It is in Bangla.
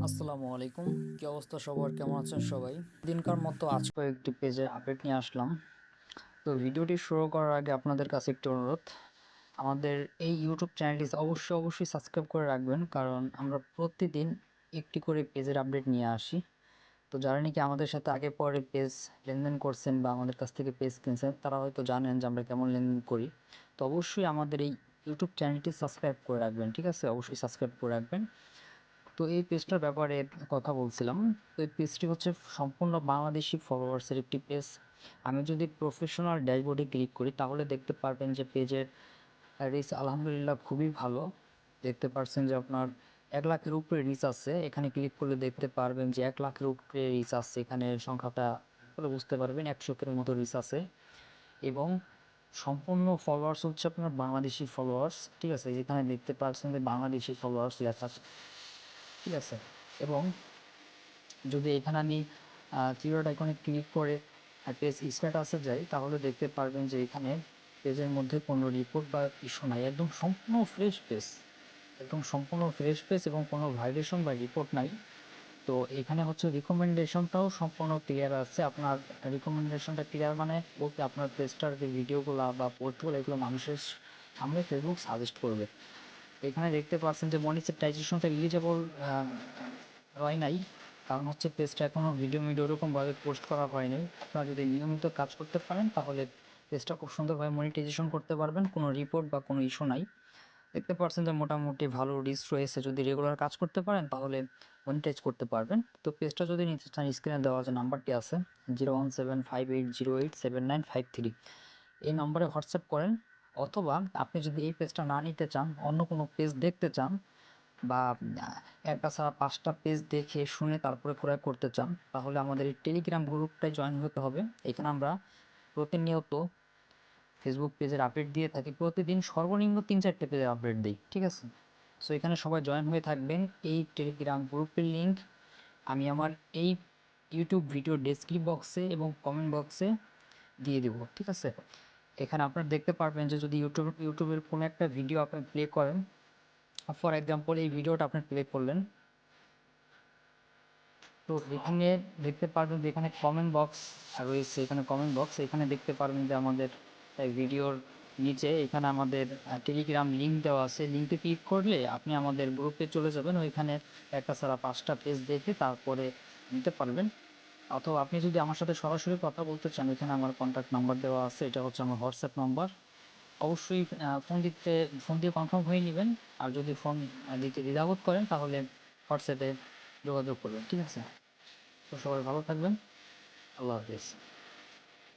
আসসালামু আলাইকুম। কি অবস্থা সবার? কেমন আছেন সবাই? দিনকার মতো আজকেও একটি পেজের আপডেট নিয়ে আসলাম। তো ভিডিওটি শুরু করার আগে আপনাদের কাছে একটি অনুরোধ, আমাদের এই ইউটিউব চ্যানেলটি অবশ্যই সাবস্ক্রাইব করে রাখবেন, কারণ আমরা প্রতিদিন একটি করে পেজের আপডেট নিয়ে আসি। তো যারা নাকি আমাদের সাথে আগে পরে পেজ লেনদেন করছেন বা আমাদের কাছ থেকে পেজ কিনছেন, তারা হয়তো জানেন যে আমরা কেমন লেনদেন করি। তো অবশ্যই আমাদের এই ইউটিউব চ্যানেলটি সাবস্ক্রাইব করে রাখবেন, ঠিক আছে? অবশ্যই সাবস্ক্রাইব করে রাখবেন। তো এই পেজটার ব্যাপারে কথা বলছিলাম। তো এই পেজটি হচ্ছে সম্পূর্ণ বাংলাদেশি ফলোয়ার্সের একটি পেজ। আমি যদি প্রফেশনাল ড্যাশবোর্ডে ক্লিক করি তাহলে দেখতে পারবেন যে পেজের রিচ আলহামদুলিল্লাহ খুবই ভালো। দেখতে পাচ্ছেন যে আপনার 1 লাখের উপরে রিচ আছে। এখানে ক্লিক করলে দেখতে পারবেন যে 1 লাখের উপরে রিচ আছে। এখানে সংখ্যাটা বুঝতে পারবেন 100-এর মতো রিচ আছে এবং সম্পূর্ণ ফলোয়ার্স হচ্ছে আপনার বাংলাদেশি ফলোয়ার্স, ঠিক আছে? যেখানে দেখতে পাচ্ছেন যে বাংলাদেশি ফলোয়ার্স লেখা আছে, ঠিক আছে? এবং যদি এখানে আমি থ্রি আইকনে ক্লিক করে পেজ স্ট্যাটাসে যাই তাহলে দেখতে পারবেন যে এখানে পেজের মধ্যে কোনো রিপোর্ট বা ইস্যু নাই, একদম সম্পূর্ণ ফ্রেশ পেজ, একদম সম্পূর্ণ ফ্রেশ পেজ এবং কোনো ভাইলেশন বা রিপোর্ট নাই। তো এখানে হচ্ছে রিকমেন্ডেশনটাও সম্পূর্ণ ক্লিয়ার আছে। আপনার রিকমেন্ডেশনটা ক্লিয়ার মানে বলতে আপনার পেজটার যে ভিডিওগুলো বা পোস্টগুলো এগুলো মানুষের সামনে ফেসবুক সাজেস্ট করবে। এখানে দেখতে পাচ্ছেন যে মনিটাইজেশনটা এলিজেবল হয় নাই, কারণ হচ্ছে পেজটা এখনও ভিডিও ওরকমভাবে পোস্ট করা হয়নি। আপনারা যদি নিয়মিত কাজ করতে পারেন তাহলে পেজটা খুব সুন্দরভাবে মনিটাইজেশন করতে পারবেন, কোনো রিপোর্ট বা কোনো ইস্যু নাই। দেখতে পাচ্ছেন যে মোটামুটি ভালো রিচ রয়েছে। যদি রেগুলার কাজ করতে পারেন তাহলে মনিটাইজ করতে পারবেন। তো পেজটা যদি নিতে চান স্ক্রিনে দেওয়া যে নাম্বারটি আছে 01758087953, এই নম্বরে হোয়াটসঅ্যাপ করেন। অথবা আপনি যদি এই পেজটা না নিতে চান, অন্য কোনো পেজ দেখতে চান বা একটা ছাড়া 5টা পেজ দেখে শুনে তারপরে ক্রয় করতে চান, তাহলে আমাদের এই টেলিগ্রাম গ্রুপটায় জয়েন হতে হবে। এখানে আমরা প্রতিনিয়ত ফেসবুক পেজের আপডেট দিয়ে থাকি, প্রতিদিন সর্বনিম্ন 3-4টে পেজের আপডেট দিই, ঠিক আছে? সো এখানে সবাই জয়েন হয়ে থাকবেন। এই টেলিগ্রাম গ্রুপের লিঙ্ক আমি আমার এই ইউটিউব ভিডিও ডেসক্রিপশন বক্সে এবং কমেন্ট বক্সে দিয়ে দেবো, ঠিক আছে? এখানে আপনারা দেখতে পারবেন যে যদি ইউটিউবের কোনো একটা ভিডিও আপনি প্লে করেন, ফর এক্সাম্পল এই ভিডিওটা আপনি প্লে করলেন, তো এখানে দেখতে পারবেন যে এখানে কমেন্ট বক্স রয়েছে। এখানে কমেন্ট বক্স, এখানে দেখতে পারবেন যে আমাদের ভিডিওর নিচে এখানে আমাদের টেলিগ্রাম লিঙ্ক দেওয়া আছে। লিঙ্কে ক্লিক করলে আপনি আমাদের গ্রুপে চলে যাবেন। ওইখানে একটা ছাড়া 5টা পেজ দেখে তারপরে নিতে পারবেন। অথবা আপনি যদি আমার সাথে সরাসরি কথা বলতে চান, এখানে আমার কন্ট্যাক্ট নাম্বার দেওয়া আছে, এটা হচ্ছে আমার হোয়াটসঅ্যাপ নাম্বার। অবশ্যই ফোন দিয়ে কনফার্ম হয়ে নেবেন। আর যদি ফোন দিতে দ্বিধাবোধ করেন তাহলে হোয়াটসঅ্যাপে যোগাযোগ করবেন, ঠিক আছে? তো সবাই ভালো থাকবেন। আল্লাহ হাফিজ।